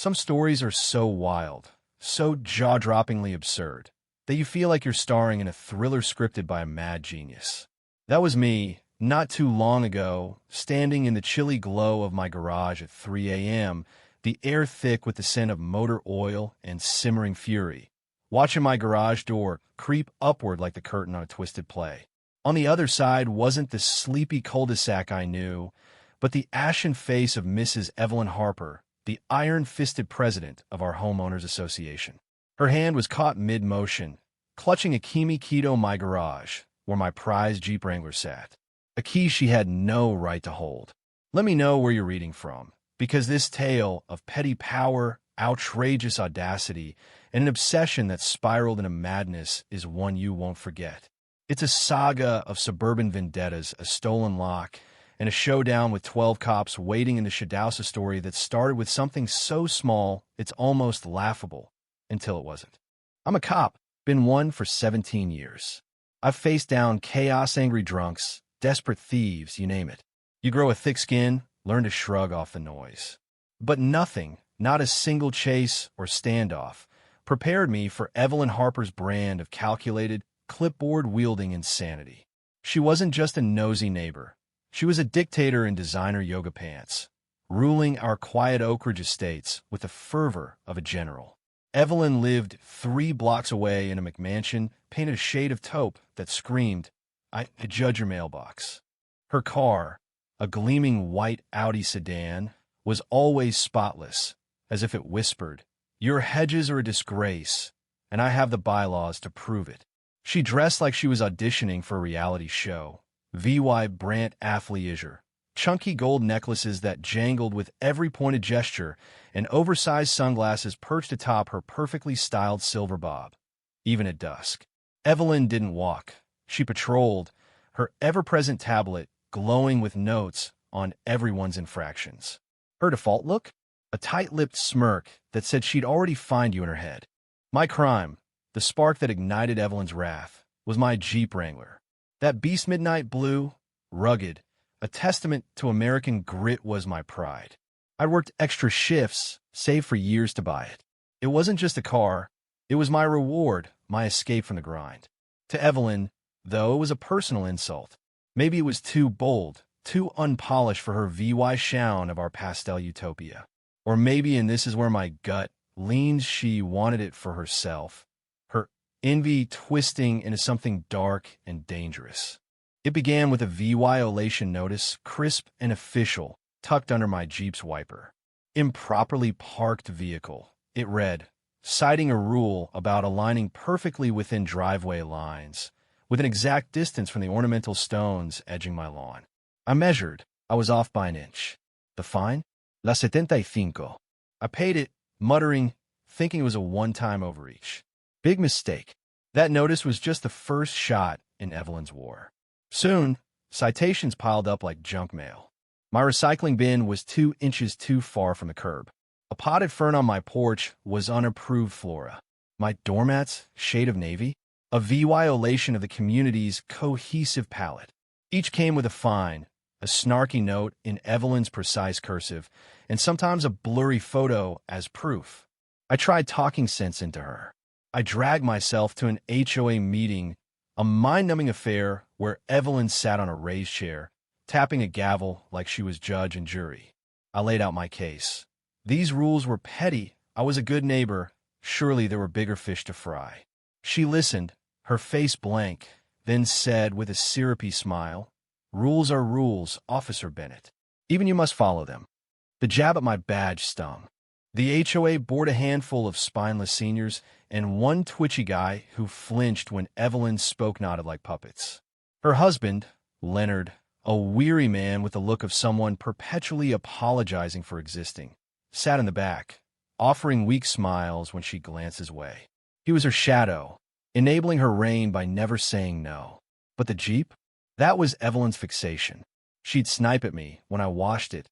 Some stories are so wild, so jaw-droppingly absurd, that you feel like you're starring in a thriller scripted by a mad genius. That was me, not too long ago, standing in the chilly glow of my garage at 3 a.m., the air thick with the scent of motor oil and simmering fury, watching my garage door creep upward like the curtain on a twisted play. On the other side wasn't the sleepy cul-de-sac I knew, but the ashen face of Mrs. Evelyn Harper, the iron-fisted president of our homeowners association. Her hand was caught mid-motion, clutching a Kimi Keto my garage, where my prized Jeep Wrangler sat. A key she had no right to hold. Let me know where you're reading from, because this tale of petty power, outrageous audacity, and an obsession that spiraled into madness is one you won't forget. It's a saga of suburban vendettas, a stolen lock, and a showdown with 12 cops waiting in the Shadowsa story that started with something so small it's almost laughable, until it wasn't. I'm a cop, been one for 17 years. I've faced down chaos-angry drunks, desperate thieves, you name it. You grow a thick skin, learn to shrug off the noise. But nothing, not a single chase or standoff, prepared me for Evelyn Harper's brand of calculated, clipboard-wielding insanity. She wasn't just a nosy neighbor. She was a dictator in designer yoga pants, ruling our quiet Oak Ridge estates with the fervor of a general. Evelyn lived 3 blocks away in a McMansion painted a shade of taupe that screamed, I judge your mailbox. Her car, a gleaming white Audi sedan, was always spotless, as if it whispered, your hedges are a disgrace, and I have the bylaws to prove it. She dressed like she was auditioning for a reality show. VY Brant athleisure, chunky gold necklaces that jangled with every pointed gesture, and oversized sunglasses perched atop her perfectly styled silver bob. Even at dusk, Evelyn didn't walk. She patrolled, her ever-present tablet glowing with notes on everyone's infractions. Her default look? A tight-lipped smirk that said she'd already fined you in her head. My crime, the spark that ignited Evelyn's wrath, was my Jeep Wrangler. That beast midnight blue, rugged, a testament to American grit was my pride. I'd worked extra shifts, saved for years to buy it. It wasn't just a car, it was my reward, my escape from the grind. To Evelyn, though, it was a personal insult. Maybe it was too bold, too unpolished for her VY Shaun of our pastel utopia. Or maybe, and this is where my gut leans, she wanted it for herself. Her envy twisting into something dark and dangerous. It began with a violation notice, crisp and official, tucked under my Jeep's wiper. Improperly parked vehicle, it read, citing a rule about aligning perfectly within driveway lines, with an exact distance from the ornamental stones edging my lawn. I measured. I was off by an inch. The fine? La 75. I paid it, muttering, thinking it was a one-time overreach. Big mistake. That notice was just the first shot in Evelyn's war. Soon, citations piled up like junk mail. My recycling bin was 2 inches too far from the curb. A potted fern on my porch was unapproved flora. My doormats, shade of navy, a violation of the community's cohesive palette. Each came with a fine, a snarky note in Evelyn's precise cursive, and sometimes a blurry photo as proof. I tried talking sense into her. I dragged myself to an HOA meeting, a mind-numbing affair where Evelyn sat on a raised chair, tapping a gavel like she was judge and jury. I laid out my case. These rules were petty. I was a good neighbor. Surely there were bigger fish to fry. She listened, her face blank, then said with a syrupy smile, rules are rules, Officer Bennett. Even you must follow them. The jab at my badge stung. The HOA bored a handful of spineless seniors and one twitchy guy who flinched when Evelyn spoke nodded like puppets. Her husband, Leonard, a weary man with the look of someone perpetually apologizing for existing, sat in the back, offering weak smiles when she glanced his way. He was her shadow, enabling her reign by never saying no. But the Jeep? That was Evelyn's fixation. She'd snipe at me when I washed it.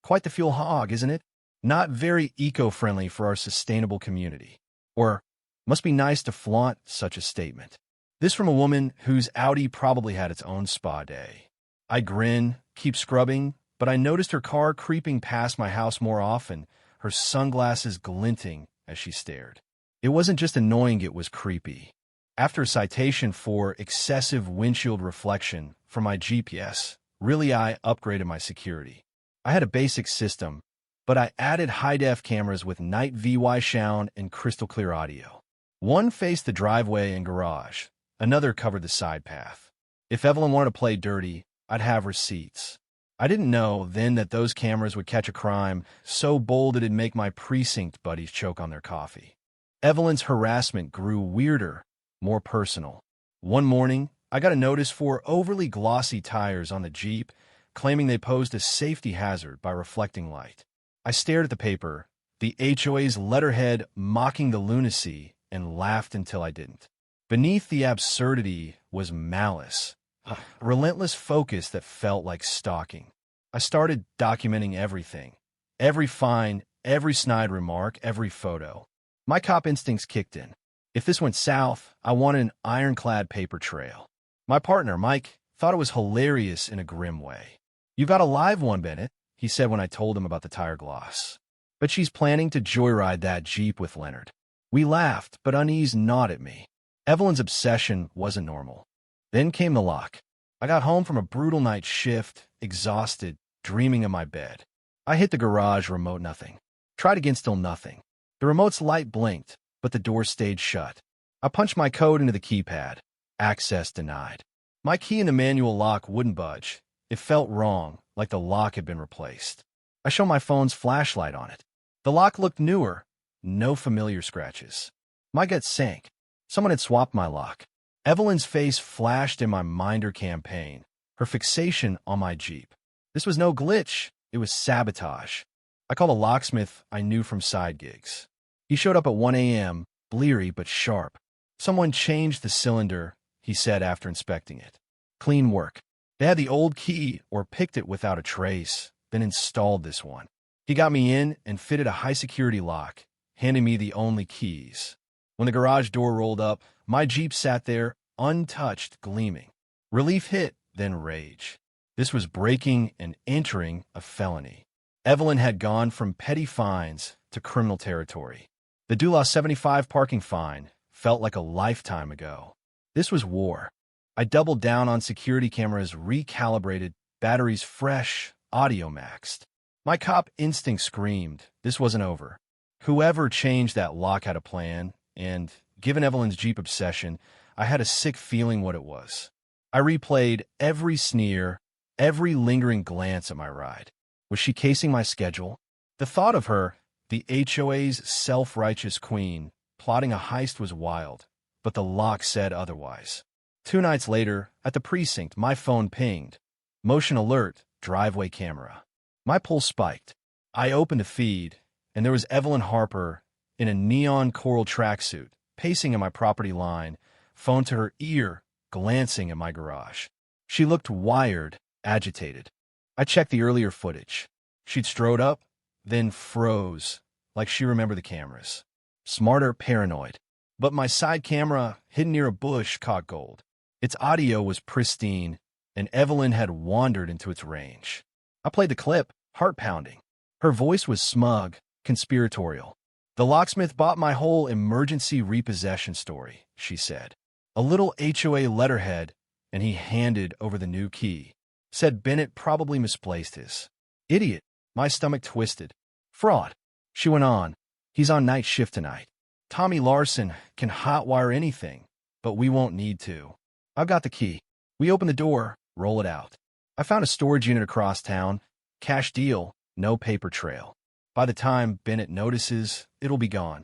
Quite the fuel hog, isn't it? Not very eco-friendly for our sustainable community. Or, must be nice to flaunt such a statement. This from a woman whose Audi probably had its own spa day. I grin, keep scrubbing, but I noticed her car creeping past my house more often, her sunglasses glinting as she stared. It wasn't just annoying, it was creepy. After a citation for excessive windshield reflection from my GPS, I upgraded my security. I had a basic system, but I added high-def cameras with night VY sound and crystal-clear audio. One faced the driveway and garage. Another covered the side path. If Evelyn wanted to play dirty, I'd have receipts. I didn't know then that those cameras would catch a crime so bold it'd make my precinct buddies choke on their coffee. Evelyn's harassment grew weirder, more personal. One morning, I got a notice for overly glossy tires on the Jeep, claiming they posed a safety hazard by reflecting light. I stared at the paper, the HOA's letterhead mocking the lunacy, and laughed until I didn't. Beneath the absurdity was malice, a relentless focus that felt like stalking. I started documenting everything. Every fine, every snide remark, every photo. My cop instincts kicked in. If this went south, I wanted an ironclad paper trail. My partner, Mike, thought it was hilarious in a grim way. "You got a live one, Bennett," he said when I told him about the tire gloss. "But she's planning to joyride that Jeep with Leonard." We laughed, but unease gnawed at me. Evelyn's obsession wasn't normal. Then came the lock. I got home from a brutal night shift, exhausted, dreaming of my bed. I hit the garage remote, nothing. Tried again, still nothing. The remote's light blinked, but the door stayed shut. I punched my code into the keypad. Access denied. My key in the manual lock wouldn't budge. It felt wrong, like the lock had been replaced. I shone my phone's flashlight on it. The lock looked newer. No familiar scratches. My gut sank. Someone had swapped my lock. Evelyn's face flashed in my Minder campaign, her fixation on my Jeep. This was no glitch. It was sabotage. I called a locksmith I knew from side gigs. He showed up at 1 a.m., bleary but sharp. "Someone changed the cylinder," he said after inspecting it. "Clean work. They had the old key or picked it without a trace, then installed this one." He got me in and fitted a high-security lock, handing me the only keys. When the garage door rolled up, my Jeep sat there, untouched, gleaming. Relief hit, then rage. This was breaking and entering a felony. Evelyn had gone from petty fines to criminal territory. The Dula 75 parking fine felt like a lifetime ago. This was war. I doubled down on security cameras, recalibrated, batteries fresh, audio maxed. My cop instinct screamed this wasn't over. Whoever changed that lock had a plan, and, given Evelyn's Jeep obsession, I had a sick feeling what it was. I replayed every sneer, every lingering glance at my ride. Was she casing my schedule? The thought of her, the HOA's self-righteous queen, plotting a heist was wild, but the lock said otherwise. 2 nights later, at the precinct, my phone pinged. Motion alert, driveway camera. My pulse spiked. I opened a feed, and there was Evelyn Harper in a neon coral tracksuit, pacing in my property line, phone to her ear, glancing at my garage. She looked wired, agitated. I checked the earlier footage. She'd strode up, then froze, like she remembered the cameras. Smarter, paranoid. But my side camera, hidden near a bush, caught gold. Its audio was pristine, and Evelyn had wandered into its range. I played the clip, heart-pounding. Her voice was smug, conspiratorial. "The locksmith bought my whole emergency repossession story," she said. A little HOA letterhead, and he handed over the new key. Said Bennett probably misplaced his. Idiot. My stomach twisted. Fraud. She went on. "He's on night shift tonight. Tommy Larson can hotwire anything, but we won't need to. I've got the key. We open the door, roll it out. I found a storage unit across town. Cash deal, no paper trail. By the time Bennett notices, it'll be gone."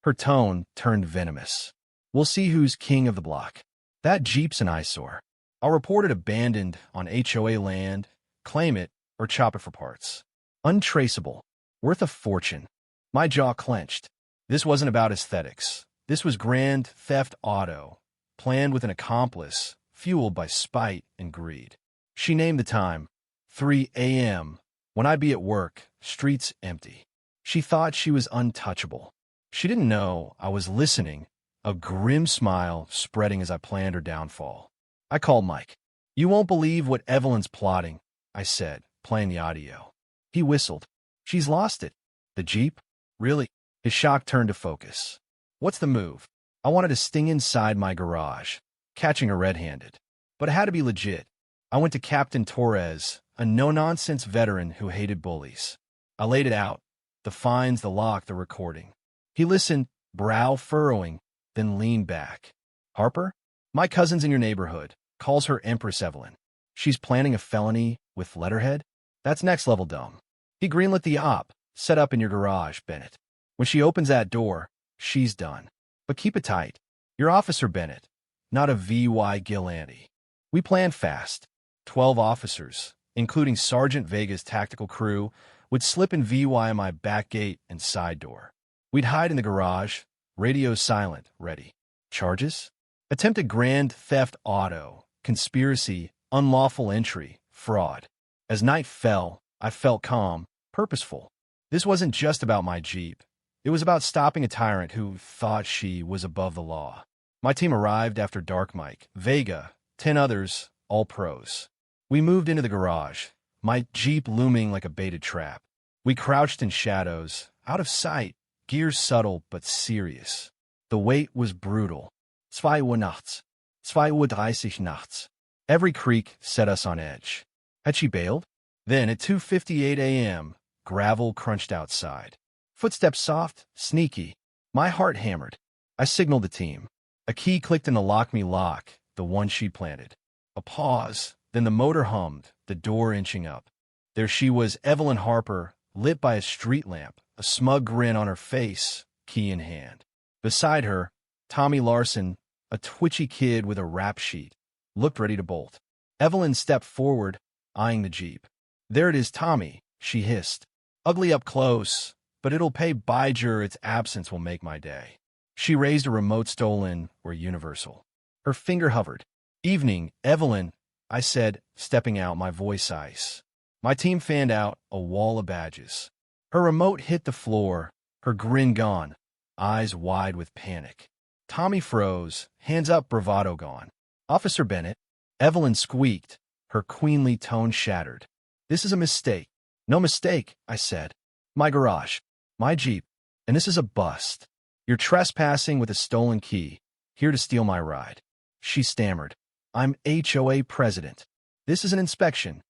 Her tone turned venomous. "We'll see who's king of the block. That Jeep's an eyesore. I'll report it abandoned on HOA land, claim it, or chop it for parts. Untraceable. Worth a fortune." My jaw clenched. This wasn't about aesthetics. This was grand theft auto, planned with an accomplice, fueled by spite and greed. She named the time, 3 a.m., when I'd be at work, streets empty. She thought she was untouchable. She didn't know I was listening, a grim smile spreading as I planned her downfall. I called Mike. "You won't believe what Evelyn's plotting," I said, playing the audio. He whistled. "She's lost it. The Jeep? Really? His shock turned to focus. What's the move? I wanted to sting inside my garage, catching her red-handed. But it had to be legit. I went to Captain Torres, a no-nonsense veteran who hated bullies. I laid it out. The fines, the lock, the recording. He listened, brow furrowing, then leaned back. Harper? My cousin's in your neighborhood. Calls her Empress Evelyn. She's planning a felony with letterhead? That's next level dumb. He greenlit the op, set up in your garage, Bennett. When she opens that door, she's done. But keep it tight. You're Officer Bennett, not a V.Y. Gillanty. We planned fast. 12 officers, including Sergeant Vega's tactical crew, would slip in VY on my back gate and side door. We'd hide in the garage, radio silent, ready. Charges? Attempted grand theft auto, conspiracy, unlawful entry, fraud. As night fell, I felt calm, purposeful. This wasn't just about my Jeep. It was about stopping a tyrant who thought she was above the law. My team arrived after dark. Mike, Vega, 10 others, all pros. We moved into the garage, my Jeep looming like a baited trap. We crouched in shadows, out of sight, gears subtle but serious. The wait was brutal. 2 Uhr nachts. 2:30 nachts. Every creak set us on edge. Had she bailed? Then, at 2:58 a.m., gravel crunched outside. Footsteps soft, sneaky. My heart hammered. I signaled the team. A key clicked in the lock-me lock, the one she planted. A pause, then the motor hummed, the door inching up. There she was, Evelyn Harper, lit by a street lamp, a smug grin on her face, key in hand. Beside her, Tommy Larson, a twitchy kid with a rap sheet, looked ready to bolt. Evelyn stepped forward, eyeing the Jeep. There it is, Tommy, she hissed. Ugly up close, but it'll pay Bijur. Its absence will make my day. She raised a remote stolen or universal. Her finger hovered. Evening, Evelyn, I said, stepping out, my voice ice. My team fanned out, a wall of badges. Her remote hit the floor, her grin gone, eyes wide with panic. Tommy froze, hands up, bravado gone. Officer Bennett, Evelyn squeaked, her queenly tone shattered. This is a mistake. No mistake, I said. My garage, my Jeep, and this is a bust. You're trespassing with a stolen key, here to steal my ride. She stammered. I'm HOA president. This is an inspection.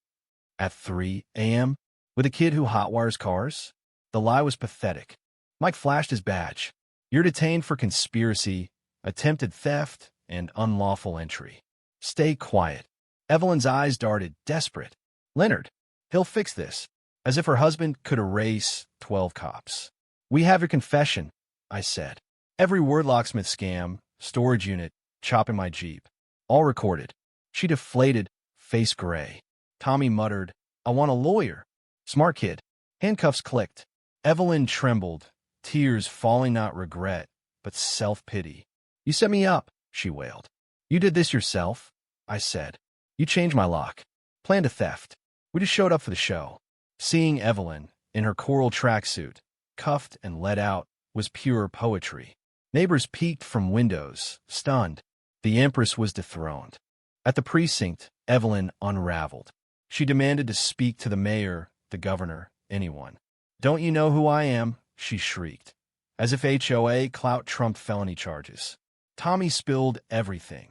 At 3 a.m., with a kid who hotwires cars? The lie was pathetic. Mike flashed his badge. You're detained for conspiracy, attempted theft, and unlawful entry. Stay quiet. Evelyn's eyes darted, desperate. Leonard, he'll fix this. As if her husband could erase 12 cops. We have your confession, I said. Every word, locksmith scam, storage unit, chopping my Jeep. All recorded. She deflated, face gray. Tommy muttered, I want a lawyer. Smart kid. Handcuffs clicked. Evelyn trembled, tears falling, not regret, but self-pity. You set me up, she wailed. You did this yourself, I said. You changed my lock. Planned a theft. We just showed up for the show. Seeing Evelyn, in her coral tracksuit, cuffed and let out, was pure poetry. Neighbors peeked from windows, stunned. The Empress was dethroned. At the precinct, Evelyn unraveled. She demanded to speak to the mayor, the governor, anyone. Don't you know who I am? She shrieked. As if HOA clout trumped felony charges. Tommy spilled everything.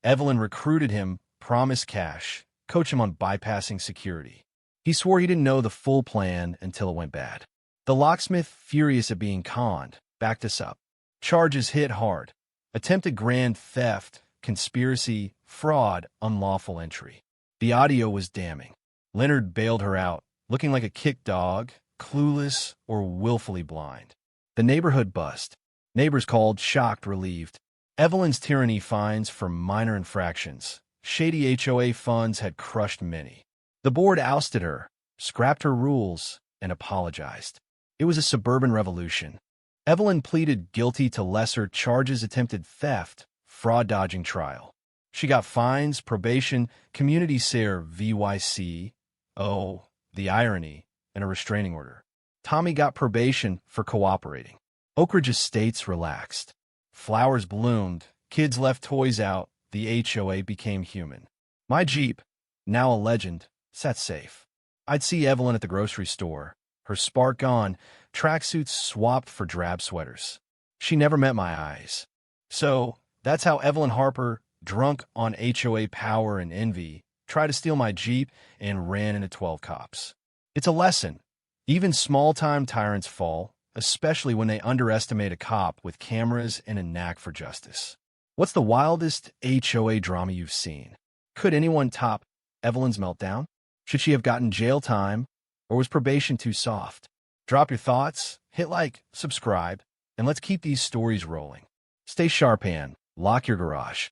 Evelyn recruited him, promised cash, coached him on bypassing security. He swore he didn't know the full plan until it went bad. The locksmith, furious at being conned, backed us up. Charges hit hard. Attempted grand theft, conspiracy, fraud, unlawful entry. The audio was damning. Leonard bailed her out, looking like a kick dog, clueless or willfully blind. The neighborhood bust. Neighbors called, shocked, relieved. Evelyn's tyranny fines for minor infractions. Shady HOA funds had crushed many. The board ousted her, scrapped her rules, and apologized. It was a suburban revolution. Evelyn pleaded guilty to lesser charges, attempted theft, fraud-dodging trial. She got fines, probation, community care, VYC, oh, the irony, and a restraining order. Tommy got probation for cooperating. Oak Ridge Estates relaxed. Flowers bloomed, kids left toys out, the HOA became human. My Jeep, now a legend, sat safe. I'd see Evelyn at the grocery store, her spark gone, tracksuits swapped for drab sweaters. She never met my eyes. So, that's how Evelyn Harper, drunk on HOA power and envy, tried to steal my Jeep and ran into 12 cops. It's a lesson. Even small-time tyrants fall, especially when they underestimate a cop with cameras and a knack for justice. What's the wildest HOA drama you've seen? Could anyone top Evelyn's meltdown? Should she have gotten jail time, or was probation too soft? Drop your thoughts, hit like, subscribe, and let's keep these stories rolling. Stay sharp and lock your garage.